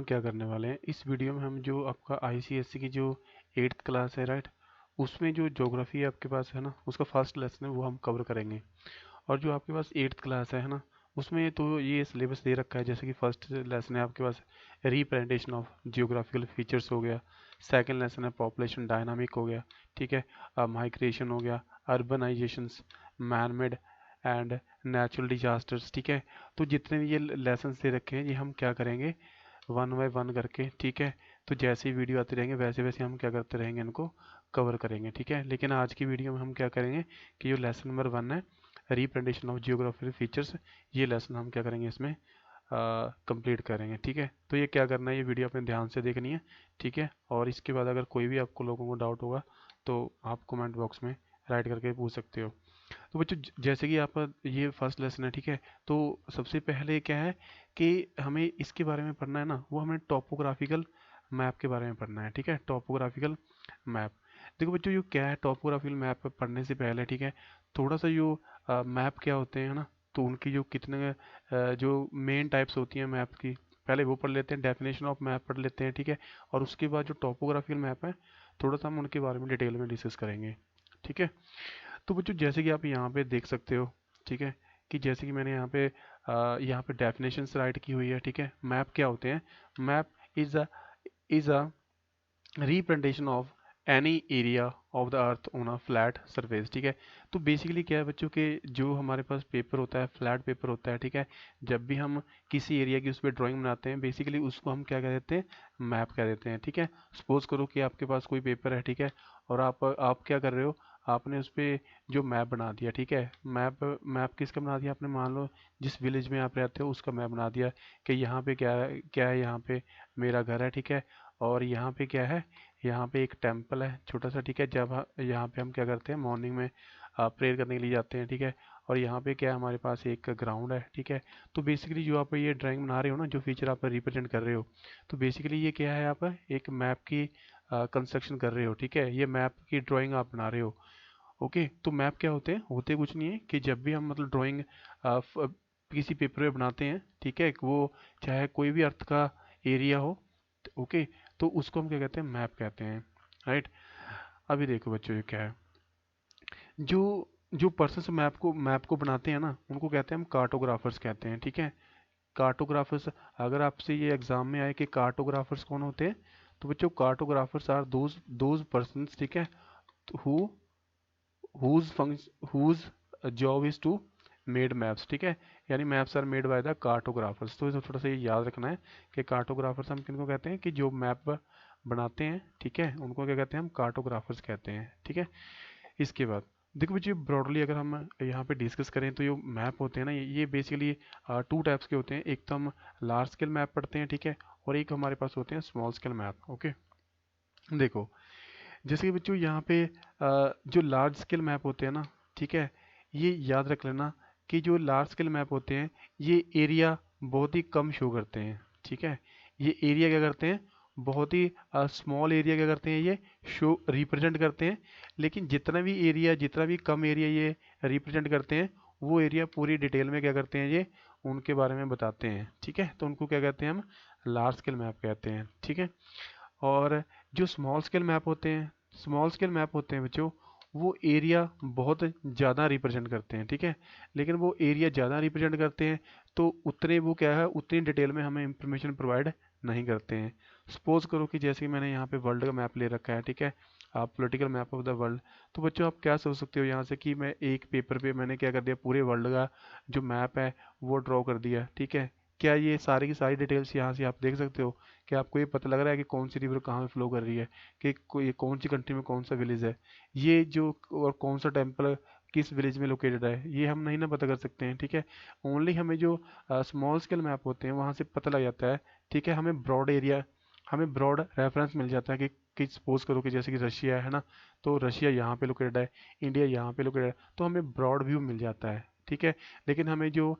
क्या करने वाले हैं इस वीडियो में, हम जो आपका आईसीएससी की जो 8th क्लास है, राइट, उसमें जो ज्योग्राफी आपके पास है ना, उसका फर्स्ट लेसन है वो हम कवर करेंगे। और जो आपके पास 8th क्लास है ना, उसमें तो ये सिलेबस दे रखा है, जैसे कि फर्स्ट लेसन है आपके पास रिप्रेजेंटेशन ऑफ जियोग्राफिकल फीचर्स हो गया, सेकंड लेसन है पॉपुलेशन डायनामिक हो गया, ठीक है, माइग्रेशन हो गया, urbanisations, man made and natural disasters, ठीक है। तो जितने भी ये लेसन्स दे रखे हैं, ये हम क्या करेंगे वन बाय वन करके, ठीक है। तो जैसे ही वीडियो आती रहेंगे वैसे वैसे हम क्या करते रहेंगे, इनको कवर करेंगे, ठीक है। लेकिन आज की वीडियो में हम क्या करेंगे कि जो लेसन नंबर 1 है रिप्रेजेंटेशन ऑफ जियोग्राफिकल फीचर्स, ये लेसन हम क्या करेंगे इसमें कंप्लीट करेंगे, ठीक है। तो ये क्या करना है, ये वीडियो अपने ध्यान से देखनी है, ठीक है। और इसके बाद अगर कोई भी आपको लोगों को डाउट होगा तो आप कमेंट बॉक्स में राइट करके पूछ सकते हो। तो बच्चों जैसे कि आपका ये फर्स्ट लेसन है, ठीक है। तो सबसे पहले क्या है कि हमें इसके बारे में पढ़ना है ना, वो हमें टॉपोग्राफिकल मैप के बारे में पढ़ना है, ठीक है। टॉपोग्राफिकल मैप, देखो बच्चों जो क्या है टॉपोग्राफिकल मैप पढ़ने से पहले, ठीक है, थोड़ा सा जो मैप क्या होते हैं ना, तो उनकी जो कितने जो मेन टाइप्स होती हैं मैप की, पहले वो पढ़ लेते हैं, डेफिनेशन ऑफ मैप पढ़ लेते हैं, ठीक है। और उसके बाद जो टॉपोग्राफिकल मैप है, थोड़ा सा हम उनके बारे में डिटेल में डिस्कस करेंगे, ठीक है। तो बच्चों जैसे कि आप यहाँ पे देख सकते हो, ठीक है, कि जैसे कि मैंने यहाँ पे डेफिनेशंस राइट की हुई है, ठीक है। मैप क्या होते हैं, map is a representation of any area of the earth on a flat surface, ठीक है। तो बेसिकली क्या है बच्चों के, जो हमारे पास पेपर होता है, फ्लैट पेपर होता है, ठीक है, जब भी हम किसी एरिया की उस पर ड्राइंग बनाते हैं, बेसिकली उसको हम क्या कह देते हैं, मैप कह देते हैं, ठीक है। सपोज करो कि आपके पास कोई पेपर है, ठीक है, और आप क्या कर रहे हो, आपने उस पर जो मैप बना दिया, ठीक है। मैप मैप किसका बना दिया आपने, मान लो जिस विलेज में आप रहते हो उसका मैप बना दिया कि यहाँ पे क्या है, यहाँ पे मेरा घर है, ठीक है। और यहाँ पे क्या है, यहाँ पे एक टेम्पल है छोटा सा, ठीक है। यहाँ पे हम क्या करते हैं, मॉर्निंग में प्रेयर करने के लिए जाते हैं, ठीक है। और यहाँ पे क्या है, हमारे पास एक ग्राउंड है, ठीक है। तो बेसिकली जो आप ये ड्राइंग बना रहे हो ना, जो फीचर आप रिप्रेजेंट कर रहे हो, तो बेसिकली ये क्या है, आप एक मैप की कंस्ट्रक्शन कर रहे हो, ठीक है। ये मैप की ड्राइंग आप बना रहे हो, ओके। तो मैप क्या होते हैं, होते कुछ नहीं है कि जब भी हम मतलब ड्राइंग किसी पेपर पे बनाते हैं, ठीक है, वो चाहे कोई भी अर्थ का एरिया हो, ओके, तो उसको हम क्या कहते हैं, मैप कहते हैं, राइट। अभी देखो बच्चों ये क्या है, जो जो पर्सन मैप को बनाते हैं ना, उनको कहते हैं हम कार्टोग्राफर्स कहते हैं, ठीक है। कार्टोग्राफर्स, अगर आपसे ये एग्जाम में आए कि कार्टोग्राफर्स कौन होते हैं, तो बच्चों कार्टोग्राफर्स आर दोज पर्सन्स, ठीक है, who whose function whose job is to made maps, ठीक है। यानी maps are made by the cartographers. तो थोड़ा सा ये याद रखना है कि कार्टोग्राफर्स हम किनको कहते हैं, कि जो मैप बनाते हैं, ठीक है, उनको क्या कहते हैं, हम कार्टोग्राफर्स कहते हैं, ठीक है। इसके बाद देखो बच्चे ब्रॉडली अगर हम यहाँ पे डिस्कस करें, तो जो मैप होते हैं ना, ये बेसिकली टू टाइप्स के होते हैं। एक तो हम लार्ज स्केल मैप पढ़ते हैं, ठीक है, और एक हमारे पास होते हैं स्मॉल स्केल मैप, ओके। देखो जैसे कि बच्चों यहाँ पे जो लार्ज स्केल मैप होते हैं ना, ठीक है, ये याद रख लेना कि जो लार्ज स्केल मैप होते हैं, ये एरिया बहुत ही कम शो करते हैं, ठीक है। ये एरिया क्या करते हैं, बहुत ही स्मॉल एरिया क्या करते हैं, ये शो रिप्रेजेंट करते हैं। लेकिन जितना भी कम एरिया ये रिप्रेजेंट करते हैं, वो एरिया पूरी डिटेल में क्या करते हैं, ये उनके बारे में बताते हैं, ठीक है। तो उनको क्या कहते हैं, हम लार्ज स्केल मैप कहते हैं, ठीक है। और जो स्मॉल स्केल मैप होते हैं बच्चों, वो एरिया बहुत ज़्यादा रिप्रेजेंट करते हैं, ठीक है। लेकिन वो एरिया ज़्यादा रिप्रेजेंट करते हैं, तो उतने वो क्या है, उतनी डिटेल में हमें इंफॉर्मेशन प्रोवाइड नहीं करते हैं। सपोज करो कि जैसे कि मैंने यहाँ पे वर्ल्ड का मैप ले रखा है, ठीक है, आप political map of the world. तो बच्चों आप क्या सोच सकते हो यहाँ से, कि मैं एक पेपर पे मैंने क्या कर दिया, पूरे वर्ल्ड का जो मैप है वो ड्रॉ कर दिया, ठीक है। क्या ये सारी की सारी डिटेल्स यहाँ से आप देख सकते हो, कि आपको ये पता लग रहा है कि कौन सी रिवर कहाँ फ्लो कर रही है, कि कोई कौन सी कंट्री में कौन सा विलेज है, ये जो और कौन सा टेम्पल किस विलेज में लोकेटेड है, ये हम नहीं ना पता कर सकते हैं, ठीक है। ओनली हमें जो स्मॉल स्केल मैप होते हैं वहाँ से पता लग जाता है, ठीक है। हमें ब्रॉड रेफरेंस मिल जाता है कि सपोज करो कि जैसे कि रशिया है ना, तो रशिया यहाँ पे लोकेटेड है, इंडिया यहाँ पे लोकेटेड है, तो हमें ब्रॉड व्यू मिल जाता है, ठीक है। लेकिन हमें जो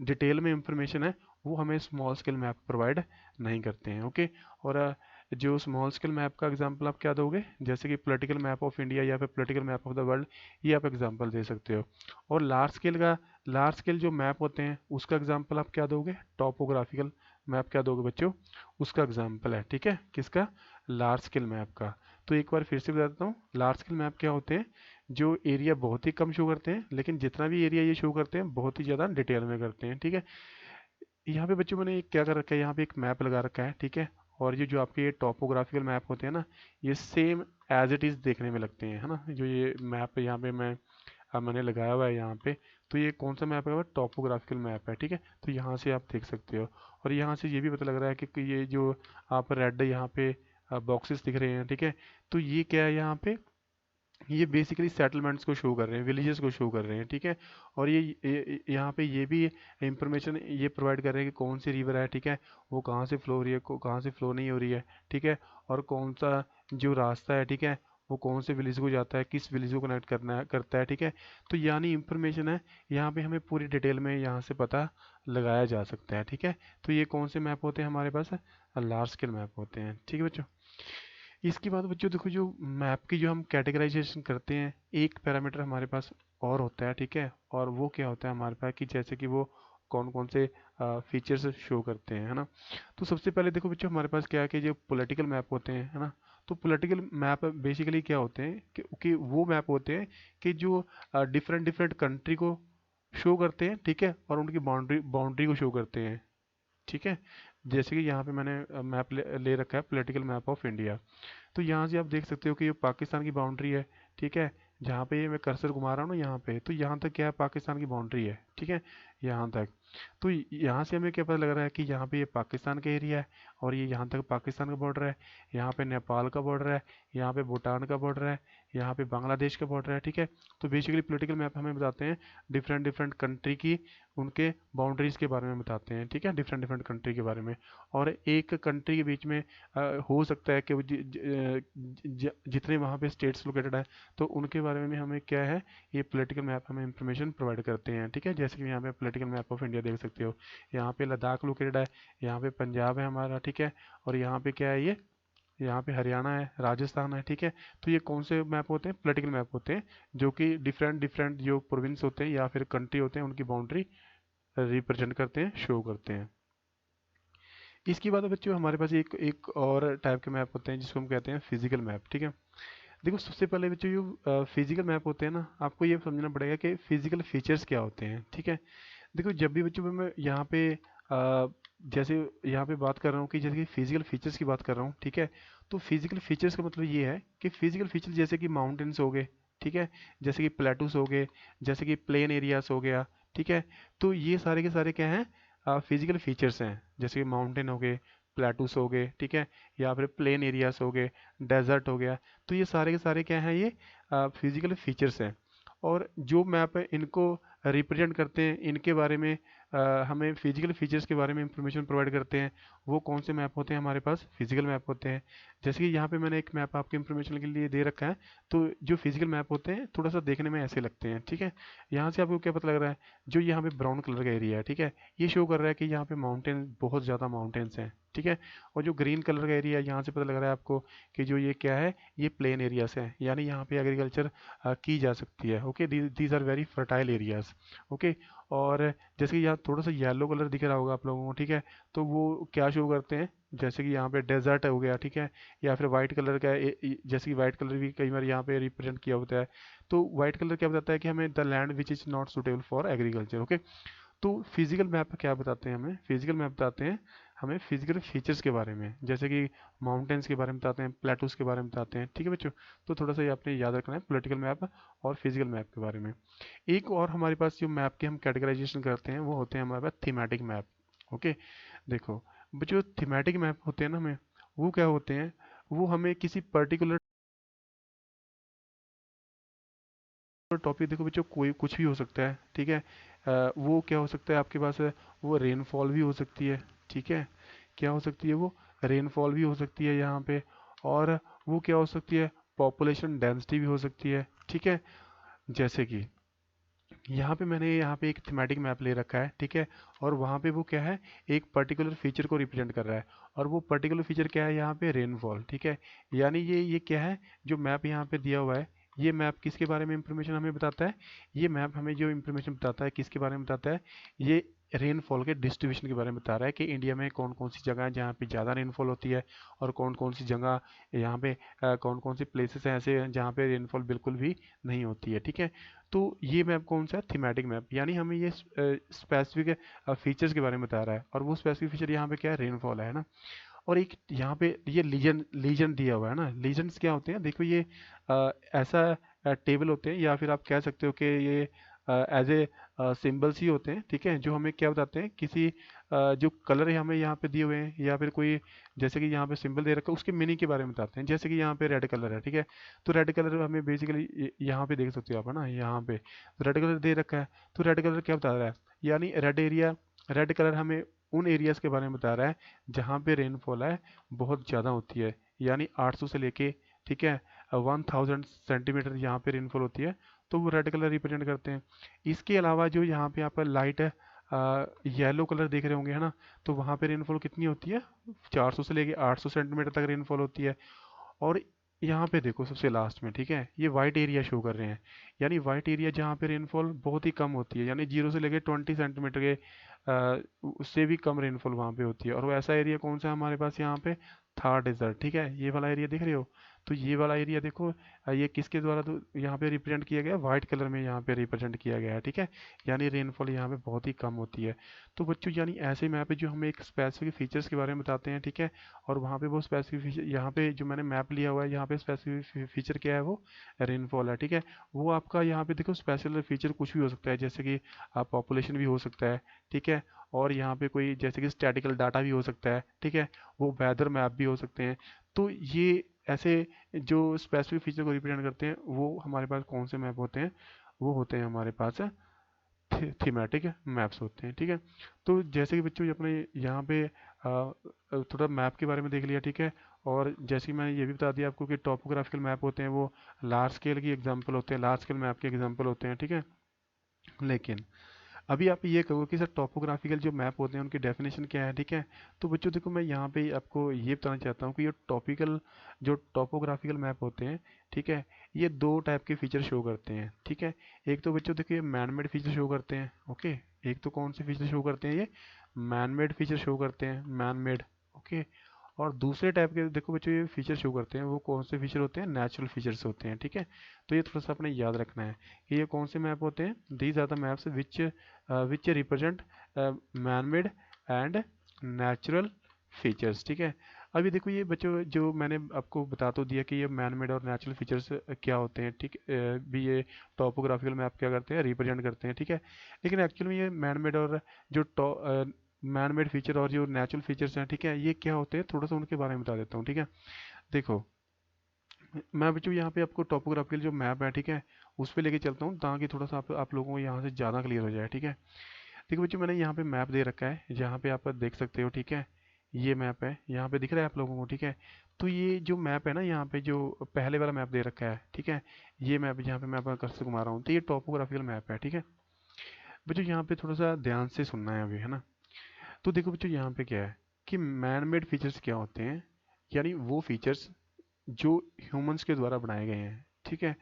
डिटेल में इंफॉर्मेशन है, वो हमें स्मॉल स्केल मैप प्रोवाइड नहीं करते हैं, ओके। और जो स्मॉल स्केल मैप का एग्जांपल आप क्या दोगे, जैसे कि पॉलिटिकल मैप ऑफ इंडिया या फिर political map of the world, ये आप एग्जांपल दे सकते हो। और लार्ज स्केल जो मैप होते हैं, उसका एग्जांपल आप क्या दोगे, टॉपोग्राफिकल मैप क्या दोगे बच्चों, उसका एग्जाम्पल है, ठीक है, किसका, लार्ज स्केल मैप का। तो एक बार फिर से बता देता हूँ, लार्ज स्केल मैप क्या होते हैं, जो एरिया बहुत ही कम शो करते हैं, लेकिन जितना भी एरिया ये शो करते हैं बहुत ही ज़्यादा डिटेल में करते हैं, ठीक है। यहाँ पे बच्चों मैंने क्या कर रखा है, यहाँ पे एक मैप लगा रखा है, ठीक है। और ये जो आपके ये टॉपोग्राफिकल मैप होते हैं ना, ये सेम एज इट इज़ देखने में लगते हैं, है ना। जो ये मैप यहाँ पे मैंने लगाया हुआ है यहाँ पे, तो ये कौन सा मैप है, टॉपोग्राफिकल मैप है, ठीक है। तो यहाँ से आप देख सकते हो, और यहाँ से ये भी पता लग रहा है कि ये जो आप रेड यहाँ पे बॉक्सेस दिख रहे हैं, ठीक है, तो ये क्या है यहाँ पे, ये बेसिकली सेटलमेंट्स को शो कर रहे हैं, विलेजेस को शो कर रहे हैं, ठीक है। और यहाँ पे ये भी इंफॉर्मेशन ये प्रोवाइड कर रहे हैं कि कौन सी रिवर है, ठीक है, वो कहाँ से फ्लो हो रही है, कहाँ से फ्लो नहीं हो रही है, ठीक है। और कौन सा जो रास्ता है, ठीक है, वो कौन से विलेज को जाता है, किस विलेज को कनेक्ट करता है, ठीक है। तो यानी इंफॉर्मेशन है यहाँ पे, हमें पूरी डिटेल में यहाँ से पता लगाया जा सकता है, ठीक है। तो ये कौन से मैप होते हैं हमारे पास, लार्ज स्केल मैप होते हैं, ठीक है बच्चों। इसके बाद बच्चों देखो, जो मैप की जो हम कैटेगराइजेशन करते हैं, एक पैरामीटर हमारे पास और होता है, ठीक है। और वो क्या होता है हमारे पास, कि जैसे कि वो कौन कौन से फीचर्स शो करते हैं, है ना। तो सबसे पहले देखो बच्चों, हमारे पास क्या है कि जो पॉलिटिकल मैप होते हैं, है ना। तो पॉलिटिकल मैप बेसिकली क्या होते हैं कि वो मैप होते हैं कि जो डिफरेंट डिफरेंट कंट्री को शो करते हैं, ठीक है, और उनकी बाउंड्री बाउंड्री को शो करते हैं, ठीक है। जैसे कि यहाँ पे मैंने मैप ले रखा है, पॉलिटिकल मैप ऑफ इंडिया। तो यहाँ से आप देख सकते हो कि ये पाकिस्तान की बाउंड्री है, ठीक है। जहाँ पे ये मैं कर्सर घुमा रहा हूँ ना यहाँ पे, तो यहाँ तक क्या है, पाकिस्तान की बाउंड्री है, ठीक है, यहाँ तक। तो यहाँ से हमें क्या पता लग रहा है कि यहाँ पे ये पाकिस्तान का एरिया है, और ये यहाँ तक पाकिस्तान का बॉर्डर है, यहाँ पे नेपाल का बॉर्डर है, यहाँ पे भूटान का बॉर्डर है, यहाँ पे बांग्लादेश का बॉर्डर है, ठीक है। तो बेसिकली पॉलिटिकल मैप हमें बताते हैं डिफरेंट डिफरेंट कंट्री की, उनके बाउंड्रीज के बारे में बताते हैं, ठीक है, डिफरेंट डिफरेंट कंट्री के बारे में। और एक कंट्री के बीच में हो सकता है कि वो जितने वहाँ पे स्टेट्स लोकेटेड है, तो उनके बारे में हमें क्या है, ये पॉलिटिकल मैप हमें इंफॉर्मेशन प्रोवाइड करते हैं, ठीक है। जैसे कि यहाँ पे पॉलिटिकल मैप ऑफ इंडिया देख सकते हो, यहाँ पे लद्दाख लोकेटेड है, यहाँ पे पंजाब है हमारा, ठीक है। और यहाँ पे क्या है, ये यहाँ पे हरियाणा है, राजस्थान है, ठीक है। तो ये कौन से मैप होते हैं, पॉलिटिकल मैप होते हैं, जो कि डिफरेंट डिफरेंट जो प्रोविंस होते हैं या फिर कंट्री होते हैं, उनकी बाउंड्री रिप्रेजेंट करते हैं, शो करते हैं। इसके बाद बच्चों हमारे पास एक एक और टाइप के मैप होते हैं, जिसको हम कहते हैं फिजिकल मैप, ठीक है। देखो सबसे पहले बच्चों, जो फिजिकल मैप होते हैं ना, आपको ये समझना पड़ेगा कि फिजिकल फीचर्स क्या होते हैं, ठीक है। देखो जब भी बच्चों मैं यहाँ पे जैसे यहाँ पे बात कर रहा हूँ कि जैसे कि फिजिकल फीचर्स की बात कर रहा हूँ, ठीक है। तो फिजिकल फीचर्स का मतलब ये है कि फिजिकल फीचर जैसे कि माउंटेन्स हो गए, ठीक है, जैसे कि प्लेटूस हो गए, जैसे कि प्लेन एरियाज हो गया, ठीक है। तो ये सारे के सारे क्या हैं, फिजिकल फीचर्स हैं, जैसे कि माउंटेन हो गए, प्लेटूस हो गए, ठीक है, या फिर प्लेन एरियाज हो गए, डेजर्ट हो गया। तो ये सारे के सारे क्या हैं, ये फिजिकल फीचर्स हैं। और जो मैप है इनको रिप्रेजेंट करते हैं, इनके बारे में हमें फिजिकल फीचर्स के बारे में इंफॉर्मेशन प्रोवाइड करते हैं। वो कौन से मैप होते हैं हमारे पास, फिजिकल मैप होते हैं। जैसे कि यहाँ पे मैंने एक मैप आपके इंफॉर्मेशन के लिए दे रखा है। तो जो फिजिकल मैप होते हैं थोड़ा सा देखने में ऐसे लगते हैं, ठीक है। यहाँ से आपको क्या पता लग रहा है, जो यहाँ पे ब्राउन कलर का एरिया है, ठीक है, ये शो कर रहा है कि यहाँ पे माउंटेन, बहुत ज़्यादा माउंटेन्स हैं, ठीक है। और जो ग्रीन कलर का एरिया है, यहाँ से पता लग रहा है आपको कि जो ये क्या है, ये प्लेन एरियाज हैं, यानी यहाँ पे एग्रीकल्चर की जा सकती है। Okay, these are very fertile areas. Okay. और जैसे कि यहाँ थोड़ा सा येलो कलर दिख रहा होगा आप लोगों को, ठीक है, तो वो क्या शो करते हैं, जैसे कि यहाँ पे डेजर्ट हो गया, ठीक है, या फिर वाइट कलर का जैसे कि वाइट कलर भी कई बार यहाँ पे रिप्रेजेंट किया होता है। तो वाइट कलर क्या बताता है कि हमें the land which is not suitable for agriculture. Okay. तो फिजिकल मैप क्या बताते हैं हमें, फिजिकल मैप बताते हैं हमें फिजिकल फीचर्स के बारे में, जैसे कि माउंटेन्स के बारे में बताते हैं, प्लेटूस के बारे में बताते हैं, ठीक है बच्चों। तो थोड़ा सा ये आपने याद रखना है, पॉलिटिकल मैप और फिजिकल मैप के बारे में। एक और हमारे पास जो मैप के हम कैटेगराइजेशन करते हैं, वो होते हैं हमारे पास थीमेटिक मैप। ओके। देखो बच्चों, थीमेटिक मैप होते हैं ना हमें, वो क्या होते हैं, वो हमें किसी पर्टिकुलर टॉपिक, देखो बच्चों कोई कुछ भी हो सकता है, ठीक है। वो क्या हो सकता है आपके पास है, वो रेनफॉल भी हो सकती है, ठीक है। क्या हो सकती है वो, रेनफॉल भी हो सकती है यहाँ पे। और वो क्या हो सकती है, पॉपुलेशन डेंसिटी भी हो सकती है, ठीक है। जैसे कि यहाँ पे मैंने यहाँ पे एक थीमेटिक मैप ले रखा है, ठीक है। और वहाँ पे वो क्या है, एक पर्टिकुलर फीचर को रिप्रेजेंट कर रहा है। और वो पर्टिकुलर फीचर क्या है, यहाँ पे रेनफॉल, ठीक है। यानी ये क्या है, जो मैप यहाँ पे दिया हुआ है, ये मैप किसके बारे में इंफॉर्मेशन हमें बताता है? ये मैप हमें जो इंफॉर्मेशन बताता है किसके बारे में बताता है? ये रेनफॉल के डिस्ट्रीब्यूशन के बारे में बता रहा है कि इंडिया में कौन कौन सी जगह है जहाँ पे ज़्यादा रेनफॉल होती है, और कौन कौन सी जगह यहाँ पे कौन कौन सी प्लेसेस हैं ऐसे हैं जहाँ पे रेनफॉल बिल्कुल भी नहीं होती है। ठीक है, तो ये मैप कौन सा है? थीमेटिक मैप, यानी हमें ये स्पेसिफिक फीचर्स के बारे में बता रहा है, और वो स्पेसिफिक फीचर यहाँ पे क्या है? रेनफॉल है ना। और एक यहाँ पे ये लीजन लीजन दिया हुआ है ना। लीजन्स क्या होते हैं? देखो ये ऐसा टेबल होते हैं, या फिर आप कह सकते हो कि ये एज ए सिंबल्स ही होते हैं, ठीक है, जो हमें क्या बताते हैं किसी जो कलर है हमें यहाँ पे दिए हुए हैं, या फिर कोई जैसे कि यहाँ पे सिंबल दे रखा है उसके मीनिंग के बारे में बताते हैं। जैसे कि यहाँ पे रेड कलर है, ठीक है, तो रेड कलर हमें बेसिकली यहाँ पे देख सकते हो आप, है ना, यहाँ पे रेड कलर दे रखा है। तो रेड कलर क्या बता रहा है? यानी रेड एरिया, रेड कलर हमें उन एरियाज के बारे में बता रहा है जहाँ पे रेनफॉल है बहुत ज़्यादा होती है, यानी 800 से लेके, ठीक है, 1000 सेंटीमीटर यहाँ पे रेनफॉल होती है, तो वो रेड कलर रिप्रेजेंट करते हैं। इसके अलावा जो यहाँ पे आप लाइट येलो कलर देख रहे होंगे, है ना, तो वहाँ पे रेनफॉल कितनी होती है? 400 से लेके 800 सेंटीमीटर तक रेनफॉल होती है। और यहाँ पे देखो सबसे लास्ट में, ठीक है, ये वाइट एरिया शो कर रहे हैं, यानी वाइट एरिया जहाँ पे रेनफॉल बहुत ही कम होती है, यानी 0 से लेके 20 सेंटीमीटर के उससे भी कम रेनफॉल वहाँ पे होती है। और वो ऐसा एरिया कौन सा है हमारे पास यहाँ पे? थार डेजर्ट, ठीक है, ये वाला एरिया दिख रहे हो? तो ये वाला एरिया देखो, ये किसके द्वारा तो यहाँ पे रिप्रेजेंट किया गया है? वाइट कलर में यहाँ पे रिप्रेजेंट किया गया है, ठीक है, यानी रेनफॉल यहाँ पे बहुत ही कम होती है। तो बच्चों यानी ऐसे मैप है जो हमें एक स्पेसिफिक फीचर्स के बारे में बताते हैं, ठीक है, और वहाँ पे वो स्पेसिफिक फीचर, यहाँ पे जो मैंने मैप लिया हुआ है यहाँ पे स्पेसिफिक फीचर क्या है? वो रेनफॉल है, ठीक है। वो आपका यहाँ पे देखो स्पेशल फीचर कुछ भी हो सकता है, जैसे कि पॉपुलेशन भी हो सकता है, ठीक है, और यहाँ पे कोई जैसे कि स्टैटिकल डाटा भी हो सकता है, ठीक है, वो वेदर मैप भी हो सकते हैं। तो ये ऐसे जो स्पेसिफिक फीचर को रिप्रेजेंट करते हैं वो हमारे पास कौन से मैप होते हैं? वो होते हैं हमारे पास थीमेटिक मैप्स होते हैं, ठीक है। तो जैसे कि बच्चों ये अपने यहाँ पे थोड़ा मैप के बारे में देख लिया, ठीक है, और जैसे कि मैंने ये भी बता दिया आपको कि टॉपोग्राफिकल मैप होते हैं वो लार्ज स्केल की एग्जांपल होते हैं, लार्ज स्केल मैप के एग्जांपल होते हैं, ठीक है। लेकिन अभी आप ये कहो कि सर टॉपोग्राफिकल जो मैप होते हैं उनकी डेफिनेशन क्या है, ठीक है। तो बच्चों देखो मैं यहाँ पे आपको ये बताना चाहता हूँ कि ये टॉपिकल जो टॉपोग्राफिकल मैप होते हैं, ठीक है, ये दो टाइप के फीचर शो करते हैं, ठीक है। एक तो बच्चों देखिए मैन मेड फीचर शो करते हैं, ओके। एक तो कौन से फीचर शो करते हैं? ये मैन मेड फीचर शो करते हैं, मैन मेड, ओके। और दूसरे टाइप के देखो बच्चों ये फीचर शो करते हैं वो कौन से फीचर होते हैं? नेचुरल फीचर्स होते हैं, ठीक है। तो ये थोड़ा सा अपने याद रखना है कि ये कौन से मैप होते हैं? These are the maps which represent man made and natural features, ठीक है। अभी देखो ये बच्चों जो मैंने आपको बता तो दिया कि ये मैन मेड और नेचुरल फीचर्स क्या होते हैं, ठीक भी ये टॉपोग्राफिकल मैप क्या करते हैं? रिप्रेजेंट करते हैं, ठीक है। लेकिन एक्चुअल में ये मैन मेड और जो मैन मेड फीचर और जो नेचुरल फीचर्स हैं, ठीक है, ये क्या होते हैं? थोड़ा सा उनके बारे में बता देता हूँ, ठीक है। देखो मैं बच्चों यहाँ पे आपको टॉपोग्राफिकल जो मैप है, ठीक है, उस पे लेके चलता हूँ ताकि थोड़ा सा आप लोगों को यहाँ से ज़्यादा क्लियर हो जाए, ठीक है। देखो बच्चों मैंने यहाँ पे मैप दे रखा है जहाँ पे आप देख सकते हो, ठीक है, ये मैप है यहाँ पे दिख रहा है आप लोगों को, ठीक है। तो ये जो मैप है ना यहाँ पे जो पहले वाला मैप दे रखा है, ठीक है, ये मैप जहाँ पे मैं अपना कर्सर घुमा रहा हूँ, तो ये टॉपोग्राफिकल मैप है, ठीक है। बच्चों यहाँ पे थोड़ा सा ध्यान से सुनना है अभी, है ना। तो देखो बच्चों यहाँ पे क्या है कि मैन मेड फीचर्स क्या होते हैं? यानी वो फीचर्स जो ह्यूमंस के द्वारा बनाए गए हैं, ठीक है।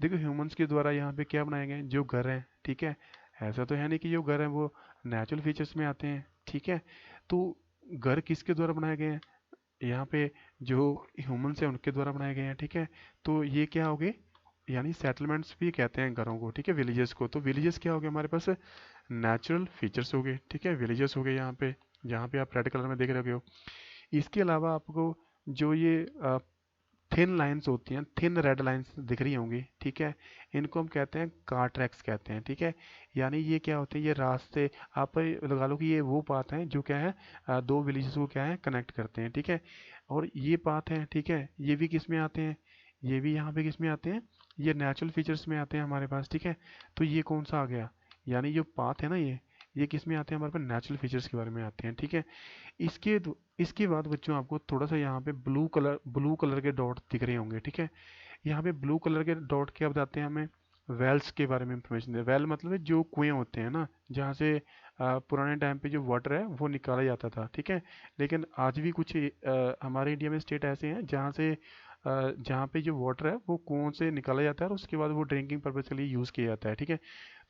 देखो ह्यूमंस के द्वारा यहाँ पे क्या बनाए गए हैं? जो घर हैं, ठीक है, ऐसा तो है नहीं कि जो घर हैं वो नेचुरल फीचर्स में आते हैं, ठीक है। तो घर किसके द्वारा बनाए गए हैं? यहाँ पे जो ह्यूमंस हैं उनके द्वारा बनाए गए हैं, ठीक है। तो ये क्या हो गए? यानी सेटलमेंट्स भी कहते हैं घरों को, ठीक है, विलेजेस को। तो विलेजेस क्या हो गए हमारे पास? नेचुरल फीचर्स हो गए, ठीक है, विलेजेस हो गए यहाँ पे, जहाँ पे आप रेड कलर में देख रहे हो। इसके अलावा आपको जो ये थिन लाइंस होती हैं, थिन रेड लाइंस दिख रही होंगी, ठीक है, इनको हम कहते हैं कार ट्रैक्स कहते हैं, ठीक है। यानी ये क्या होते हैं? ये रास्ते आप लगा लो कि ये वो पाथ हैं जो क्या है दो विलेजेस को क्या है कनेक्ट करते हैं, ठीक है। और ये पाथ हैं, ठीक है, ये भी किस में आते हैं? ये भी यहाँ पे किस में आते हैं? ये नेचुरल फीचर्स में आते हैं हमारे पास, ठीक है। तो ये कौन सा आ गया? यानी जो पाथ है ना ये किस में आते हैं? हमारे पास नेचुरल फीचर्स के बारे में आते हैं, ठीक है। इसके बाद बच्चों आपको थोड़ा सा यहाँ पे ब्लू कलर के डॉट दिख रहे होंगे, ठीक है। यहाँ पे ब्लू कलर के डॉट क्या बताते हैं हमें? वेल्स के बारे में इंफॉर्मेशन दे। वेल मतलब है जो कुएं होते हैं ना, जहाँ से पुराने टाइम पे जो वाटर है वो निकाला जाता था, ठीक है। लेकिन आज भी कुछ हमारे इंडिया में स्टेट ऐसे हैं जहाँ से जहाँ पे जो वाटर है वो कुओं से निकाला जाता है और उसके बाद वो ड्रिंकिंग पर्पज़ के लिए यूज़ किया जाता है, ठीक है।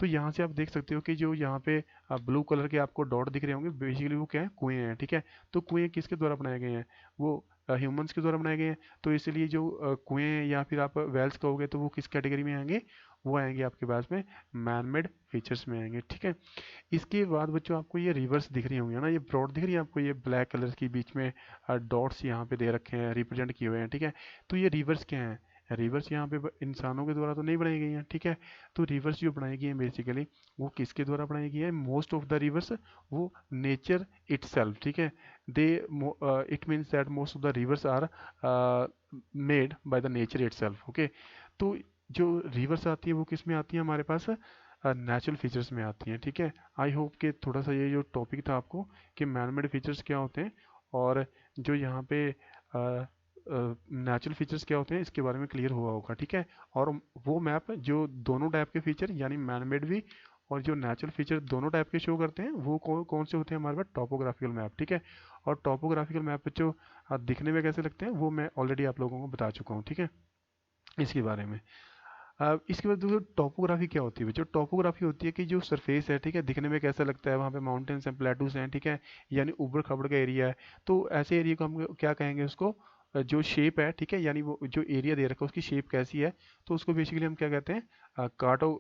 तो यहाँ से आप देख सकते हो कि जो यहाँ पे ब्लू कलर के आपको डॉट दिख रहे होंगे, बेसिकली वो क्या है, कुएं हैं, ठीक है। तो कुएं किसके द्वारा बनाए गए हैं, वो ह्यूमंस के द्वारा बनाए गए हैं। तो इसलिए जो कुएं हैं या फिर आप वेल्स कहोगे तो वो किस कैटेगरी में आएंगे, वो आएंगे आपके पास में मैन मेड फीचर्स में आएंगे, ठीक है। इसके बाद बच्चों आपको ये रिवर्स दिख रही होंगी है ना, ये ब्रॉड दिख रही है आपको, ये ब्लैक कलर की बीच में डॉट्स यहाँ पे दे रखे हैं, रिप्रेजेंट किए हुए हैं, ठीक है। तो ये रिवर्स क्या है, रिवर्स यहाँ पे इंसानों के द्वारा तो नहीं बनाई गई हैं, ठीक है। तो रिवर्स जो बनाई गई है बेसिकली वो किसके द्वारा बनाई गई है, मोस्ट ऑफ द रिवर्स वो नेचर इटसेल्फ, ठीक है। They it means that most of the rivers are made by the nature itself, okay. तो जो रिवर्स आती है वो किस में आती है हमारे पास, नेचुरल फीचर्स में आती हैं, ठीक है। आई होप कि थोड़ा सा ये जो टॉपिक था आपको कि मैन मेड फीचर्स क्या होते हैं और जो यहाँ पे नेचुरल फीचर्स क्या होते हैं इसके बारे में क्लियर हुआ होगा, ठीक है। और वो मैप जो दोनों टाइप के फीचर यानी मैन मेड भी और जो नेचुरल फीचर दोनों टाइप के शो करते हैं वो कौन से होते हैं हमारे पास, टॉपोग्राफिकल मैप, ठीक है। और टॉपोग्राफिकल मैप जो दिखने में कैसे लगते हैं वो मैं ऑलरेडी आप लोगों को बता चुका हूँ, ठीक है, इसके बारे में। इसके बाद दोस्तों टॉपोग्राफी क्या होती है, जो टॉपोग्राफी होती है कि जो सरफेस है, ठीक है, दिखने में कैसा लगता है, वहाँ पे माउंटेन्स हैं, प्लेटूस हैं, ठीक है, यानी ऊबड़ खाबड़ का एरिया है। तो ऐसे एरिया को हम क्या कहेंगे उसको, जो शेप है, ठीक है, यानी वो जो एरिया दे रखा है उसकी शेप कैसी है, तो उसको बेसिकली हम क्या कहते हैं, कार्टो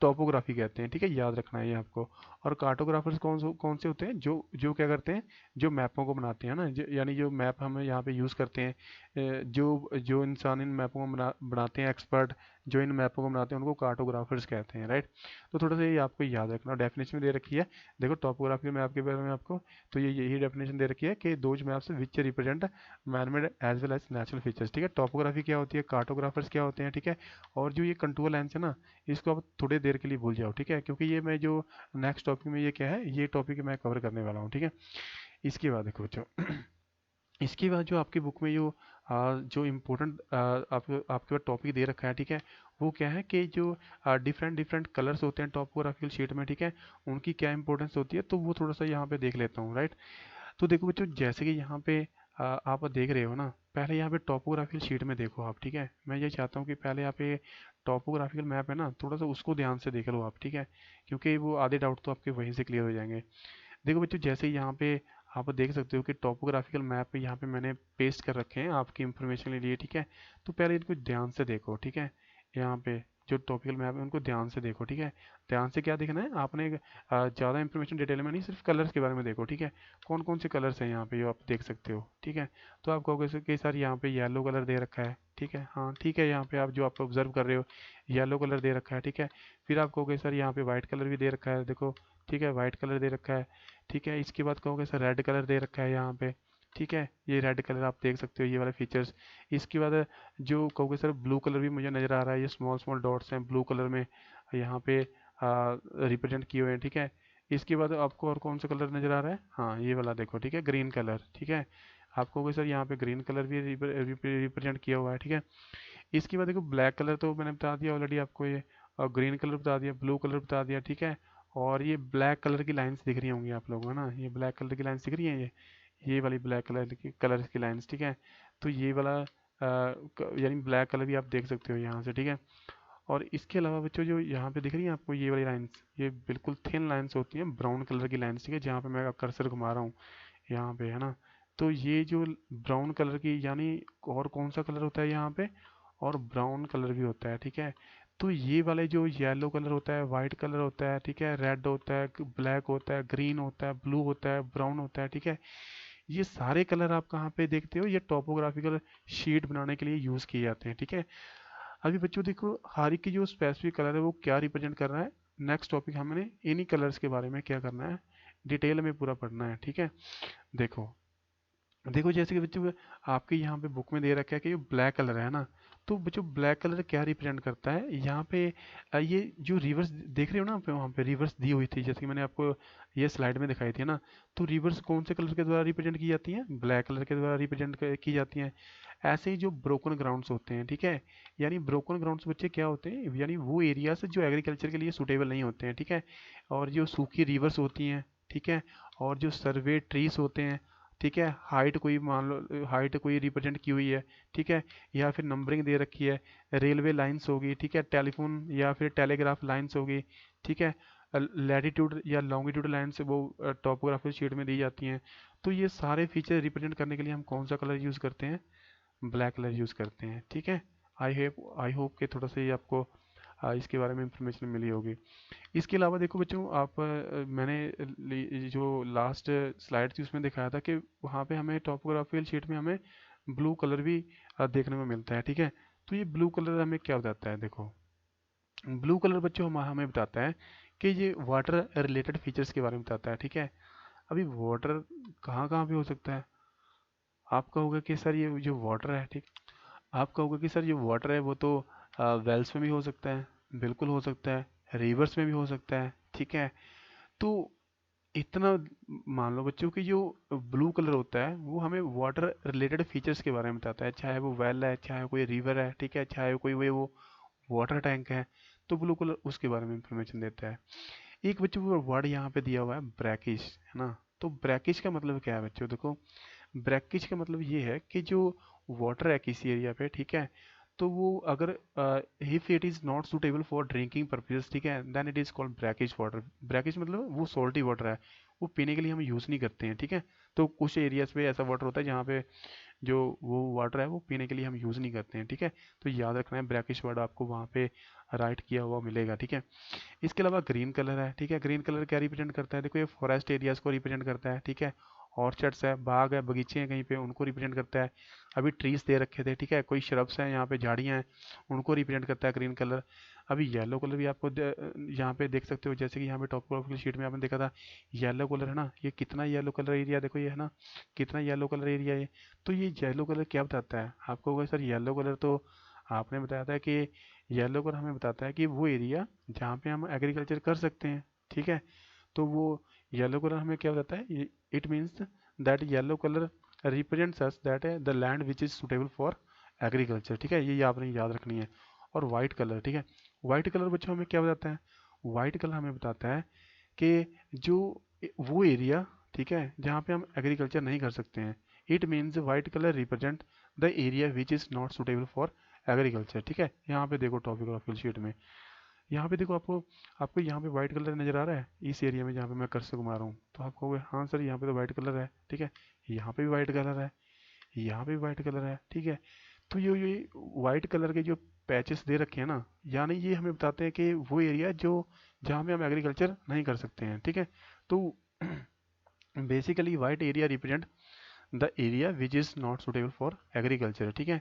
टॉपोग्राफी कहते हैं, ठीक है, याद रखना है ये आपको। और कार्टोग्राफर्स कौन से होते हैं, जो जो क्या करते हैं, जो मैपों को बनाते हैं ना, यानी जो मैप हम यहाँ पे यूज़ करते हैं, जो जो इंसान इन मैपों को बनाते हैं, एक्सपर्ट जो इन मैपों को बनाते हैं उनको कार्टोग्राफर्स कहते हैं, राइट। तो थोड़ा सा ये आपको याद रखना, डेफिनेशन में दे रखी है, देखो टॉपोग्राफी मैप के बारे में आपको, तो ये यही डेफिनेशन दे रखी है कि those maps which represent man made as well as natural features, ठीक है। टॉपोग्राफी क्या होती है, कार्टोग्राफर्स क्या होते हैं, ठीक है। और जो ये कंटूर लाइन्स है ना, इसको आप थोड़ी देर के लिए भूल जाओ, ठीक है, क्योंकि ये मैं जो नेक्स्ट टॉपिक में ये क्या है, ये टॉपिक मैं कवर करने वाला हूँ, ठीक है। इसके बाद देखो बच्चों इसके बाद जो आपकी बुक में जो इम्पोर्टेंट आपके पास टॉपिक दे रखा है, ठीक है, वो क्या है कि जो डिफरेंट डिफरेंट कलर्स होते हैं टॉपोग्राफिकल शीट में, ठीक है, उनकी क्या इंपॉर्टेंस होती है, तो वो थोड़ा सा यहाँ पे देख लेता हूँ, राइट। तो देखो बच्चों जैसे कि यहाँ पे आप देख रहे हो ना, पहले यहाँ पे टॉपोग्राफिकल शीट में देखो आप, ठीक है। मैं ये चाहता हूँ कि पहले यहाँ पे टॉपोग्राफिकल मैप है ना, थोड़ा सा उसको ध्यान से देख लो आप, ठीक है, क्योंकि वो आधे डाउट तो आपके वहीं से क्लियर हो जाएंगे। देखो बच्चों जैसे ही यहाँ पे आप देख सकते हो कि टॉपोग्राफिकल मैप यहाँ पे मैंने पेस्ट कर रखे हैं आपकी इंफॉर्मेशन के लिए, ठीक है। तो पहले इनको ध्यान से देखो, ठीक है। यहाँ पे जो टॉपिकल मैप है उनको ध्यान से देखो, ठीक है। ध्यान से क्या देखना है आपने, ज़्यादा इंफॉर्मेशन डिटेल में नहीं, सिर्फ कलर्स के बारे में देखो, ठीक है। कौन कौन से कलर्स हैं यहाँ पे जो आप देख सकते हो, ठीक है। तो आप कहोगे कि सर यहाँ पे येलो कलर दे रखा है, ठीक है, हाँ ठीक है, यहाँ पे आप जो आप ऑब्जर्व कर रहे हो येलो कलर दे रखा है, ठीक है। फिर आप कहोगे सर यहाँ पे वाइट कलर भी दे रखा है, देखो, ठीक है, वाइट कलर दे रखा है, ठीक है। इसके बाद कहोगे सर रेड कलर दे रखा है यहाँ पे, ठीक है, ये रेड कलर आप देख सकते हो, ये वाले फीचर्स। इसके बाद जो कहोगे सर ब्लू कलर भी मुझे नज़र आ रहा है, ये स्मॉल स्मॉल डॉट्स हैं ब्लू कलर में यहाँ पे रिप्रेजेंट किए हुए हैं, ठीक है। इसके बाद आपको और कौन सा कलर नज़र आ रहा है, हाँ ये वाला देखो, ठीक है, ग्रीन कलर, ठीक है। आप कहोगे सर यहाँ पे ग्रीन कलर भी रिप्रेजेंट किया हुआ है, ठीक है। इसके बाद देखो ब्लैक कलर तो मैंने बता दिया ऑलरेडी आपको ये, और ग्रीन कलर बता दिया, ब्लू कलर बता दिया, ठीक है। और ये ब्लैक कलर की लाइंस दिख रही होंगी आप लोगों को ना, ये ब्लैक कलर की लाइंस दिख रही हैं, ये वाली ब्लैक कलर की लाइंस, ठीक है। तो ये वाला यानी ब्लैक कलर भी आप देख सकते हो यहाँ से, ठीक है। और इसके अलावा बच्चों जो यहाँ पे दिख रही है आपको ये वाली लाइंस, ये बिल्कुल थिन लाइंस होती हैं, ब्राउन कलर की लाइंस, ठीक है, जहाँ पे मैं कर्सर घुमा रहा हूँ यहाँ पे, है ना। तो ये जो ब्राउन कलर की, यानी और कौन सा कलर होता है यहाँ पे, और ब्राउन कलर भी होता है, ठीक है। तो ये वाले जो येलो कलर होता है, वाइट कलर होता है, ठीक है, रेड होता है, ब्लैक होता है, ग्रीन होता है, ब्लू होता है, ब्राउन होता है, ठीक है। ये सारे कलर आप कहाँ पे देखते हो, ये टॉपोग्राफिकल शीट बनाने के लिए यूज़ किए जाते हैं, ठीक है। अभी बच्चों देखो हर एक की जो स्पेसिफिक कलर है वो क्या रिप्रेजेंट कर रहा है, नेक्स्ट टॉपिक हमने इन्हीं कलर्स के बारे में क्या करना है, डिटेल में पूरा पढ़ना है, ठीक है। देखो देखो जैसे कि बच्चों आपके यहाँ पे बुक में दे रखा है कि ये ब्लैक कलर है ना, तो बच्चों ब्लैक कलर क्या रिप्रेजेंट करता है यहाँ पे, ये जो रिवर्स देख रहे हो ना आप, वहाँ पे रिवर्स दी हुई थी जैसे कि मैंने आपको ये स्लाइड में दिखाई थी ना। तो रिवर्स कौन से कलर के द्वारा रिप्रेजेंट की जाती हैं, ब्लैक कलर के द्वारा रिप्रेजेंट की जाती हैं। ऐसे ही जो ब्रोकन ग्राउंड्स होते हैं, ठीक है, यानी ब्रोकन ग्राउंड्स बच्चे क्या होते हैं, यानी वो एरियाज जो एग्रीकल्चर के लिए सूटेबल नहीं होते हैं, ठीक है। और जो सूखी रिवर्स होती हैं, ठीक है, और जो सर्वे ट्रीज होते हैं, ठीक है, हाइट कोई मान लो हाइट कोई रिप्रेजेंट की हुई है, ठीक है, या फिर नंबरिंग दे रखी है, रेलवे लाइंस होगी, ठीक है, टेलीफोन या फिर टेलीग्राफ लाइंस होगी, ठीक है, लैटिट्यूड या लॉन्गिट्यूड लाइंस वो टॉपोग्राफिकल शीट में दी जाती हैं। तो ये सारे फीचर रिप्रेजेंट करने के लिए हम कौन सा कलर यूज़ करते हैं? ब्लैक कलर यूज़ करते हैं, ठीक है। आई होप कि थोड़ा सा ये आपको इसके बारे में इंफॉर्मेशन मिली होगी। इसके अलावा देखो बच्चों, आप मैंने जो लास्ट स्लाइड थी उसमें दिखाया था कि वहाँ पे हमें टॉपोग्राफिकल शीट में हमें ब्लू कलर भी देखने को मिलता है, ठीक है। तो ये ब्लू कलर हमें क्या बताता है? देखो, ब्लू कलर बच्चों हमें बताता है कि ये वाटर रिलेटेड फीचर्स के बारे में बताता है, ठीक है। अभी वाटर कहाँ कहाँ पे हो सकता है? आप कहोगे कि सर ये जो वाटर है, ठीक, आप कहोगे कि सर ये वाटर है वो तो वेल्स में भी हो सकता है। बिल्कुल हो सकता है, रिवर्स में भी हो सकता है, ठीक है। तो इतना मान लो बच्चों कि जो ब्लू कलर होता है वो हमें वाटर रिलेटेड फीचर्स के बारे में बताता है, चाहे वो वेल है, चाहे कोई रिवर है, ठीक है, चाहे कोई वो वाटर टैंक है। तो ब्लू कलर उसके बारे में इंफॉर्मेशन देता है। एक बच्चों को वर्ड यहाँ पे दिया हुआ है ब्रैकिश, है ना। तो ब्रैकिश का मतलब क्या है बच्चों? देखो, ब्रैकिश का मतलब ये है कि जो वाटर है किसी एरिया पे, ठीक है, तो वो अगर if it is not suitable for drinking purposes, ठीक है, then it is called brackish water. Brackish मतलब वो सॉल्टी वाटर है, वो पीने के लिए हम यूज़ नहीं करते हैं, ठीक है। तो कुछ एरियाज पे ऐसा वाटर होता है जहाँ पे जो वो वाटर है वो पीने के लिए हम यूज़ नहीं करते हैं, ठीक है। तो याद रखना है, ब्रैकिश वाटर आपको वहाँ पे राइट किया हुआ मिलेगा, ठीक है। इसके अलावा ग्रीन कलर है, ठीक है। ग्रीन कलर क्या रिप्रेजेंट करता है? देखो, ये फॉरेस्ट एरियाज को रिप्रेजेंट करता है, ठीक है। ऑर्चर्ड्स है, बाग है, बगीचे हैं कहीं पे, उनको रिप्रेजेंट करता है। अभी ट्रीज दे रखे थे, ठीक है, कोई श्रब्स हैं यहाँ पे, झाड़ियाँ हैं, उनको रिप्रेजेंट करता है ग्रीन कलर। अभी येलो कलर भी आपको यहाँ पे देख सकते हो, जैसे कि यहाँ पे टॉपोग्राफिकल शीट में आपने देखा था येलो कलर, है ना। ये कितना येलो कलर एरिया देखो, ये है ना, कितना येलो कलर एरिया है। तो ये येलो कलर क्या बताता है आपको? होगा सर येलो कलर तो आपने बताया था कि येलो कलर हमें बताता है कि वो एरिया जहाँ पे हम एग्रीकल्चर कर सकते हैं, ठीक है। तो वो येलो कलर हमें क्या बताता है? It means that yellow colour represents us that the land which is suitable for agriculture, ठीक है। ये आपने याद रखनी है। और वाइट कलर, ठीक है, वाइट कलर बच्चों हमें क्या बताता है? वाइट कलर हमें बताता है कि जो वो एरिया, ठीक है, जहाँ पे हम एग्रीकल्चर नहीं कर सकते हैं। It means white colour represent the area which is not suitable for agriculture, ठीक है। यहाँ पे देखो टॉपिकल शीट में, यहाँ पे देखो, आपको आपको यहाँ पे वाइट कलर नज़र आ रहा है इस एरिया में जहाँ पे मैं कर्सर घुमा रहा हूँ। तो आप कहोगे हाँ सर यहाँ पे तो वाइट कलर है, ठीक है, यहाँ पे भी वाइट कलर है, यहाँ पे भी वाइट कलर है, ठीक है। तो ये वाइट कलर के जो पैचेस दे रखे हैं ना, यानी ये हमें बताते हैं कि वो एरिया जो जहाँ पे हम एग्रीकल्चर नहीं कर सकते हैं, ठीक है। तो basically white area represent the area which is not suitable for agriculture, ठीक है।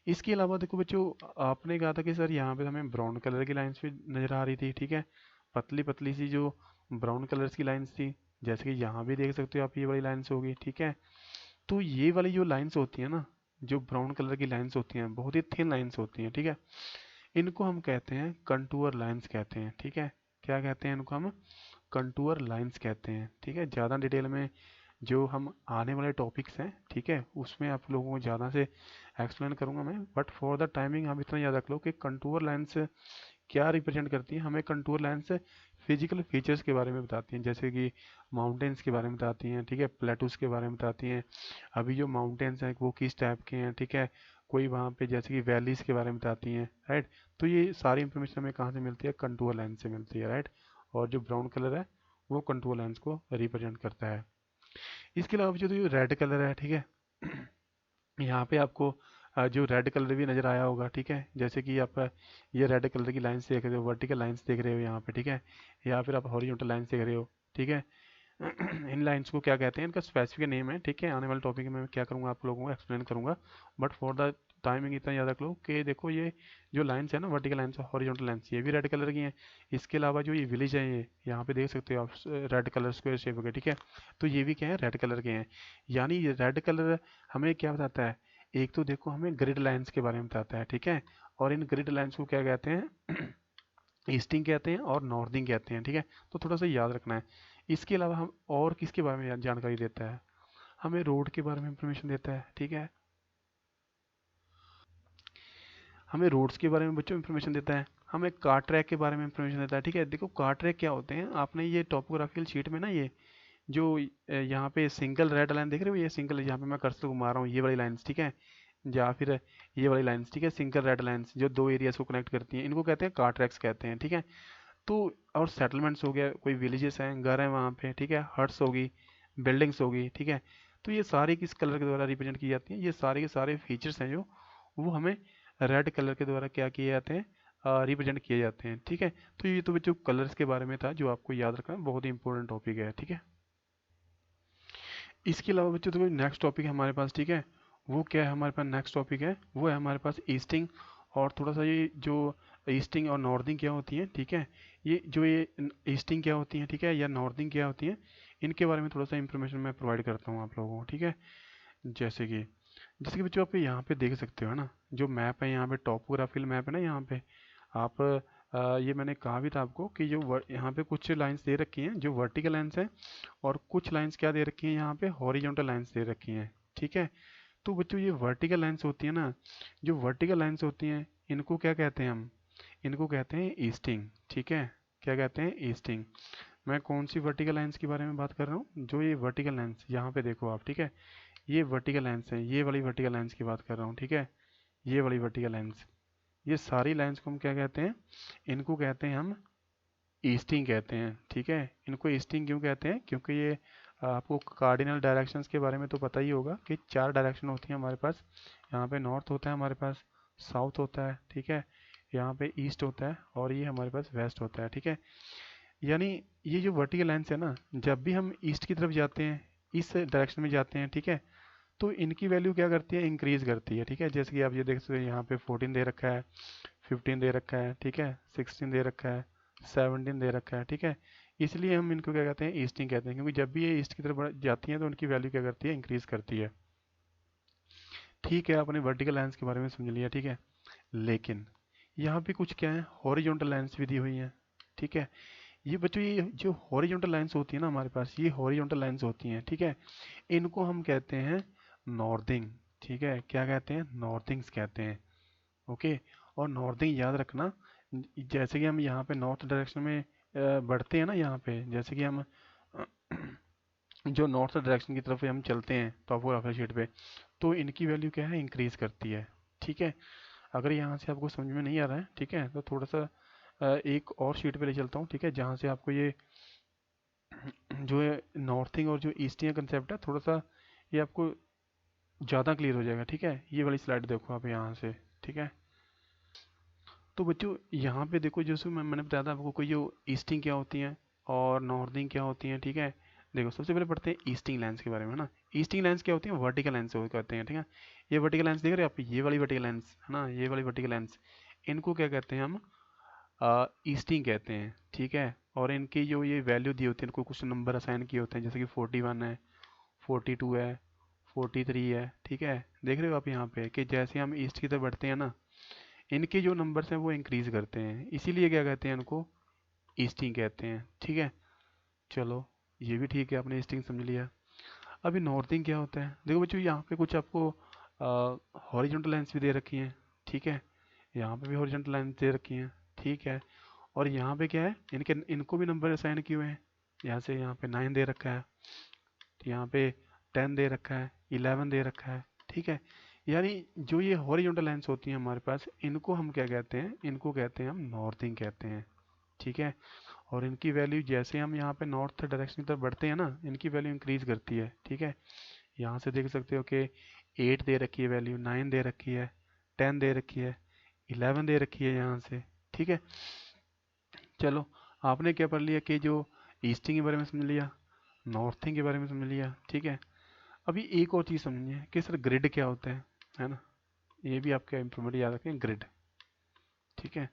इसके अलावा देखो बच्चों, आपने कहा था कि सर यहाँ पे हमें ब्राउन कलर की लाइंस भी नज़र आ रही थी, ठीक है, पतली पतली सी जो ब्राउन कलर्स की लाइंस थी, जैसे कि यहाँ भी देख सकते हो आप, ये वाली लाइंस होगी, ठीक है। तो ये वाली जो लाइंस होती हैं ना, जो ब्राउन कलर की लाइंस होती हैं, बहुत ही थिन लाइंस होती हैं, ठीक है, इनको हम कहते हैं कंटूर लाइंस कहते हैं, ठीक है। क्या कहते हैं इनको? हम कंटूर लाइंस कहते हैं, ठीक है। ज़्यादा डिटेल में जो हम आने वाले टॉपिक्स हैं, ठीक है, उसमें आप लोगों को ज़्यादा से एक्सप्लेन करूंगा मैं, बट फॉर द टाइमिंग आप इतना याद रख लो कि कंटूर लाइंस क्या रिप्रेजेंट करती हैं। हमें कंटूर लाइंस फिजिकल फीचर्स के बारे में बताती हैं, जैसे कि माउंटेन्स के बारे में बताती हैं, ठीक है, प्लेटूस के बारे में बताती हैं। अभी जो माउंटेन्स हैं वो किस टाइप के हैं, ठीक है, कोई वहाँ पे जैसे कि वैलीज के बारे में बताती हैं, राइट। तो ये सारी इंफॉर्मेशन हमें कहाँ से मिलती है? कंटूर लाइन से मिलती है, राइट। और जो ब्राउन कलर है वो कंटूर लाइंस को रिप्रेजेंट करता है। इसके अलावा जो रेड कलर है, ठीक है, यहाँ पे आपको जो रेड कलर भी नज़र आया होगा, ठीक है, जैसे कि आप ये रेड कलर की लाइंस देख रहे हो, वर्टिकल लाइंस देख रहे हो यहाँ पे, ठीक है, या फिर आप हॉरिजॉन्टल लाइंस देख रहे हो, ठीक है। इन लाइंस को क्या कहते हैं? इनका स्पेसिफिक नेम है, ठीक है। आने वाले टॉपिक में मैं क्या करूँगा, आप लोगों को एक्सप्लेन करूँगा, बट फॉर द टाइमिंग इतना याद रख लो कि देखो, ये जो लाइंस है ना, वर्टिकल लाइंस और हॉरिजॉन्टल लाइंस, ये भी रेड कलर की हैं। इसके अलावा जो ये विलेज है, ये यहाँ पे देख सकते हो आप, रेड कलर स्क्वायर शेप के, ठीक है। तो ये भी क्या है? रेड कलर के हैं। यानी रेड कलर हमें क्या बताता है? एक तो देखो, हमें ग्रिड लाइंस के बारे में बताता है, ठीक है, और इन ग्रिड लाइंस को क्या कहते हैं? ईस्टिंग कहते हैं और नॉर्थिंग कहते हैं, ठीक है। तो थोड़ा सा याद रखना है। इसके अलावा हम और किसके बारे में जानकारी देता है? हमें रोड के बारे में इंफॉर्मेशन देता है, ठीक है, हमें रोड्स के बारे में बच्चों इंफॉर्मेशन देता है, हमें कार ट्रैक के बारे में इंफॉर्मेशन देता है, ठीक है। देखो, कार ट्रैक क्या होते हैं, आपने ये टॉपोग्राफिकल शीट में ना, ये जो यहाँ पे सिंगल रेड लाइन देख रहे हो, ये सिंगल, यहाँ पे मैं कर्सर घुमा रहा हूँ, ये वाली लाइंस, ठीक है, या फिर ये वाली लाइंस, ठीक है, सिंगल रेड लाइंस जो दो एरियाज को कनेक्ट करती हैं, इनको कहते हैं कार्ट्रैक्स कहते हैं, ठीक है। तो और सेटलमेंट्स हो गया, कोई विलेजेस हैं, घर हैं वहाँ पे, ठीक है, हट्स होगी, बिल्डिंग्स होगी, ठीक है। तो ये सारी किस कलर के द्वारा रिप्रेजेंट की जाती हैं, ये सारे के सारे फीचर्स हैं जो वो हमें रेड कलर के द्वारा क्या किए जाते हैं, रिप्रेजेंट किए जाते हैं, ठीक है। तो ये तो बच्चों कलर्स के बारे में था जो आपको याद रखना बहुत ही इंपॉर्टेंट टॉपिक है, ठीक है। इसके अलावा बच्चों तो नेक्स्ट टॉपिक है हमारे पास, ठीक है। वो क्या है हमारे पास, नेक्स्ट टॉपिक है वो है हमारे पास ईस्टिंग। और थोड़ा सा ये जो ईस्टिंग और नॉर्थिंग क्या होती है, ठीक है, ये ईस्टिंग क्या होती है, ठीक है, या नॉर्थिंग क्या होती है, इनके बारे में थोड़ा सा इंफॉर्मेशन मैं प्रोवाइड करता हूँ आप लोगों को, ठीक है। जैसे कि बच्चों आप यहाँ पे देख सकते हो, है ना, जो मैप है यहाँ पे टॉपोग्राफिकल मैप है ना, यहाँ पे आप ये मैंने कहा भी था आपको कि जो यहाँ पे कुछ लाइंस दे रखी हैं जो वर्टिकल लाइंस हैं, और कुछ लाइंस क्या दे रखी हैं यहाँ पे हॉरिजॉन्टल लाइंस दे रखी हैं, ठीक है। तो बच्चों ये वर्टिकल लाइंस होती है ना, जो वर्टिकल लाइंस होती हैं इनको क्या कहते हैं हम, इनको कहते हैं ईस्टिंग, ठीक है। क्या कहते हैं, ईस्टिंग। मैं कौन सी वर्टिकल लाइंस के बारे में बात कर रहा हूँ, जो ये वर्टिकल लाइंस यहाँ पे देखो आप, ठीक है, ये वर्टिकल लाइंस है, ये वाली वर्टिकल लाइंस की बात कर रहा हूँ, ठीक है, ये वाली वर्टिकल लाइंस, ये सारी लाइंस को हम क्या कहते हैं, इनको कहते हैं हम ईस्टिंग कहते हैं, ठीक है। इनको ईस्टिंग क्यों कहते हैं, क्योंकि ये आपको कार्डिनल डायरेक्शंस के बारे में तो पता ही होगा कि चार डायरेक्शन होती हैं हमारे पास। यहाँ पे नॉर्थ होता है हमारे पास, साउथ होता है, ठीक है, यहाँ पे ईस्ट होता है, और ये हमारे पास वेस्ट होता है, ठीक है। यानी ये जो वर्टिकल लाइंस है ना, जब भी हम ईस्ट की तरफ जाते हैं, इस डायरेक्शन में जाते हैं, ठीक है, तो इनकी वैल्यू क्या करती है, इंक्रीज करती है, ठीक है। जैसे कि आप ये देख सकते हैं यहाँ पे 14 दे रखा है, 15 दे रखा है, ठीक है, 16 दे रखा है, 17 दे रखा है, ठीक है। इसलिए हम इनको क्या कहते हैं, ईस्टिंग कहते हैं, क्योंकि जब भी ये ईस्ट की तरफ जाती हैं तो उनकी वैल्यू क्या करती है, इंक्रीज करती है। ठीक है, आपने वर्टिकल लाइंस के बारे में समझ लिया, ठीक है। लेकिन यहाँ पे कुछ क्या है, हॉरिजॉन्टल लाइंस भी दी हुई हैं, ठीक है। ये बच्चों ये जो हॉरिजॉन्टल लाइंस होती है ना हमारे पास, ये हॉरिजॉन्टल लाइंस होती हैं, ठीक है, इनको हम कहते हैं नॉर्थिंग, ठीक है। क्या कहते हैं, नॉर्थिंग्स कहते हैं, ओके। और नॉर्थिंग याद रखना, जैसे कि हम यहाँ पे नॉर्थ डायरेक्शन में बढ़ते हैं ना, यहाँ पे जैसे कि हम जो नॉर्थ डायरेक्शन की तरफ हम चलते हैं टॉपोग्राफिकल शीट पे, तो इनकी वैल्यू क्या है, इंक्रीज करती है, ठीक है। अगर यहाँ से आपको समझ में नहीं आ रहा है, ठीक है, तो थोड़ा सा एक और शीट पे ले चलता हूँ, ठीक है, जहाँ से आपको ये जो है नॉर्थिंग और जो ईस्टिंग कंसेप्ट है, थोड़ा सा ये आपको ज़्यादा क्लियर हो जाएगा, ठीक है। ये वाली स्लाइड देखो आप यहाँ से, ठीक है। तो बच्चों यहाँ पे देखो, जैसे मैंने बताया था आपको, कोई जो ईस्टिंग क्या होती है और नॉर्थिंग क्या होती है, ठीक है। देखो सबसे पहले पढ़ते हैं ईस्टिंग लाइन्स के बारे में, है ना। ईस्टिंग लाइन्स क्या होती है, वर्टिकल लाइन्स कहते हैं, ठीक है। ये वर्टिकल लाइन्स देख रहे हैं आप, ये वाली वर्टिकल लाइन्स है ना, ये वाली वर्टिकल लाइन्स, इनको क्या कहते हैं हम, ईस्टिंग कहते हैं, ठीक है। और इनकी जो ये वैल्यू दी होती है, इनको कुछ नंबर असाइन किए होते हैं, जैसे कि 41 है, 42 है, 43 है, ठीक है। देख रहे हो आप यहाँ पे कि जैसे हम ईस्ट की तरफ बढ़ते हैं ना, इनके जो नंबर्स हैं वो इंक्रीज करते हैं, इसीलिए क्या कहते हैं इनको, ईस्टिंग कहते हैं, ठीक है। चलो, ये भी ठीक है, आपने ईस्टिंग समझ लिया। अभी नॉर्थिंग क्या होता है, देखो बच्चों यहाँ पे कुछ आपको हॉरिजॉन्टल लाइंस भी दे रखी हैं, ठीक है, यहाँ पे भी हॉरिजॉन्टल लाइंस दे रखी हैं, ठीक है। और यहाँ पे क्या है, इनके इनको भी नंबर असाइन किए हुए हैं, यहाँ से यहाँ पे 9 दे रखा है, तो यहाँ पे 10 दे रखा है, 11 दे रखा है, ठीक है। यानी जो ये हॉरिजॉन्टल लाइंस होती हैं हमारे पास, इनको हम क्या कहते हैं, इनको कहते हैं हम नॉर्थिंग कहते हैं, ठीक है। और इनकी वैल्यू जैसे हम यहाँ पे नॉर्थ डायरेक्शन की तरफ बढ़ते हैं ना, इनकी वैल्यू इंक्रीज करती है, ठीक है। यहाँ से देख सकते हो कि 8 दे रखी है वैल्यू, 9 दे रखी है, 10 दे रखी है, 11 दे रखी है यहाँ से, ठीक है। चलो, आपने क्या पढ़ लिया कि जो ईस्टिंग के बारे में समझ लिया, नॉर्थिंग के बारे में समझ लिया, ठीक है। अभी एक और चीज़ समझिए कि सर ग्रिड क्या होता है ना। ये भी आपके इंप्रूवमेंट याद रखें, ग्रिड, ठीक है।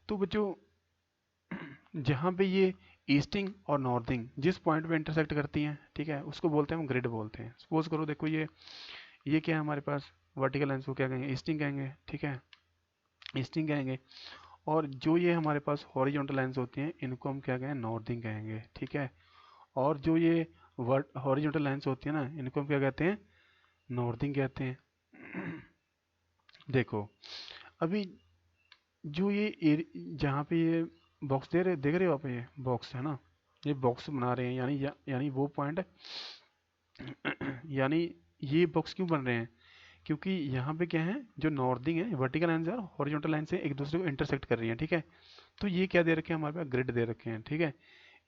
तो बच्चों जहाँ पे ये ईस्टिंग और नॉर्थिंग जिस पॉइंट पे इंटरसेक्ट करती हैं, ठीक है, उसको बोलते हैं हम ग्रिड बोलते हैं। सपोज करो देखो, ये क्या है हमारे पास, वर्टिकल लाइन्स को क्या कहेंगे, ईस्टिंग कहेंगे, ठीक है, ईस्टिंग कहेंगे। और जो ये हमारे पास हॉरिजॉन्टल लाइन्स होती हैं, इनको हम क्या कहेंगे, नॉर्थिंग कहेंगे, ठीक है। और जो ये हॉरिजॉन्टल लाइन्स होती है ना, इनको हम क्या कहते हैं, नॉर्थिंग कहते हैं। देखो, अभी जो ये जहाँ पे ये बॉक्स देख रहे हो आप, ये बॉक्स है ना, ये बॉक्स बना रहे हैं, यानी वो पॉइंट यानी ये बॉक्स क्यों बन रहे हैं, क्योंकि यहाँ पे क्या है, जो नॉर्दिंग है, वर्टिकल लाइन और हॉरिजॉन्टल लाइन से एक दूसरे को इंटरसेक्ट कर रही है, ठीक है। तो ये क्या दे रखे हैं हमारे पास, ग्रिड दे रखे हैं, ठीक है।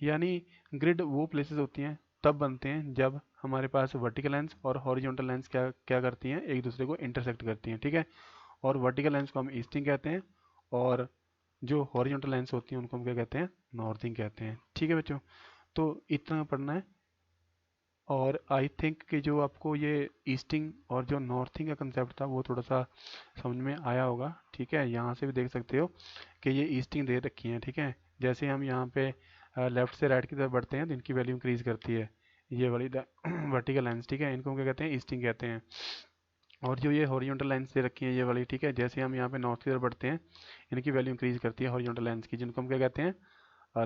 यानी ग्रिड वो प्लेसेस होती हैं, तब बनते हैं जब हमारे पास वर्टिकल लाइंस और हॉरिजॉन्टल लाइंस क्या क्या करती हैं, एक दूसरे को इंटरसेक्ट करती हैं, ठीक है। और वर्टिकल लाइंस को हम ईस्टिंग कहते हैं, और जो हॉरिजॉन्टल लाइंस होती हैं उनको हम क्या कहते हैं, नॉर्थिंग कहते हैं, ठीक है बच्चों। तो इतना पढ़ना है। और आई थिंक कि जो आपको ये ईस्टिंग और जो नॉर्थिंग का कंसेप्ट था वो थोड़ा सा समझ में आया होगा, ठीक है। यहाँ से भी देख सकते हो कि ये ईस्टिंग दे रखी है, ठीक है। जैसे हम यहाँ पे लेफ्ट से राइट की तरफ बढ़ते हैं तो इनकी वैल्यू इंक्रीज करती है, ये वाली वर्टिकल लाइंस, ठीक है, इनको हम क्या कहते हैं, ईस्टिंग कहते हैं। और जो ये हॉरिजॉन्टल लाइंस दे रखी है ये वाली, ठीक है, जैसे हम यहाँ पे नॉर्थ की तरफ बढ़ते हैं इनकी वैल्यू इंक्रीज करती है हॉरिजॉन्टल लाइंस की, जिनको हम क्या कहते हैं,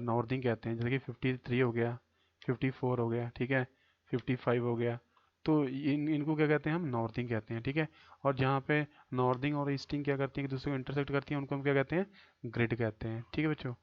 नॉर्थिंग कहते हैं। जैसे कि 53 हो गया, 54 हो गया, ठीक है, 55 हो गया। तो इनको क्या कहते हैं, हम नॉर्थिंग कहते हैं, ठीक है। और जहाँ पे नॉर्थिंग और ईस्टिंग क्या करती हैं, एक दूसरे को इंटरसेक्ट करती हैं, उनको हम क्या कहते हैं, ग्रिड कहते हैं, ठीक है बच्चों।